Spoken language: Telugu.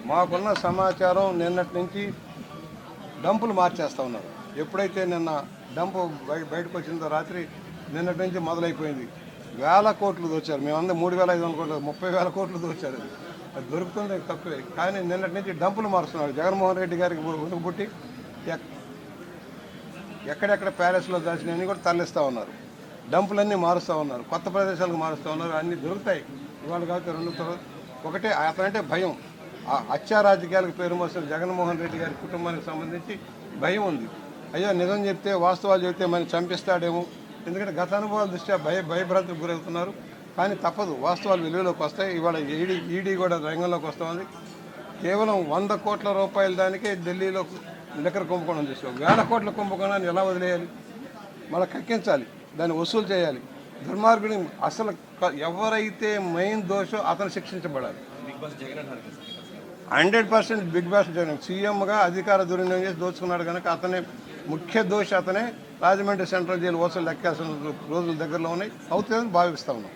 మాకున్న సమాచారం నిన్నటి నుంచి డంపులు మార్చేస్తూ ఉన్నారు. ఎప్పుడైతే నిన్న డంపు బయటకు వచ్చిందో రాత్రి నిన్నటి నుంచి మొదలైపోయింది. వేల కోట్లు దోచారు. మేమందరం 3,500 కోట్లు 30,000 కోట్లు దోచారు. అది దొరుకుతుంది తక్కువే. కానీ నిన్నటి నుంచి డంపులు మారుస్తున్నారు. జగన్మోహన్ రెడ్డి గారికి ఉనుకుబుట్టి ఎక్కడెక్కడ ప్యాలెస్లో దాచినవన్నీ కూడా తరలిస్తూ ఉన్నారు. డంపులన్నీ మారుస్తూ ఉన్నారు. కొత్త ప్రదేశాలకు మారుస్తూ ఉన్నారు. అన్నీ దొరుకుతాయి. ఇవాళ కాకపోతే 2 ఒకటే అతనంటే భయం. ఆ హత్యా రాజకీయాలకు పేరు మోసిన జగన్మోహన్ రెడ్డి గారి కుటుంబానికి సంబంధించి భయం ఉంది. అయ్యో నిజం చెప్తే వాస్తవాలు చెప్తే మనం చంపిస్తాడేమో. ఎందుకంటే గత అనుభవాల దృష్ట్యా భయభ్రాంతికి గురవుతున్నారు. కానీ తప్పదు, వాస్తవాలు వెలుగులోకి వస్తాయి. ఇవాళ ఈడీ కూడా రంగంలోకి వస్తుంది. కేవలం 100 కోట్ల రూపాయల దానికే ఢిల్లీలో లిక్కర్ కుంభకోణం చేసాం. 1000 కోట్ల కుంభకోణాన్ని ఎలా వదిలేయాలి? మళ్ళీ కక్కించాలి, దాన్ని వసూలు చేయాలి. దుర్మార్గుని అసలు ఎవరైతే మెయిన్ దోషో అతను శిక్షించబడాలి. 100% బిగ్ బాస్ జగన్ సీఎంగా అధికార దుర్వినియోగం చేసి దోచుకున్నాడు కనుక అతనే ముఖ్య దోషి. అతనే రాజమండ్రి సెంట్రల్ జైలు వసూలు లెక్కాల్సిన రోజులు దగ్గరలో ఉన్నాయి. అవుతుందని భావిస్తా ఉన్నాం.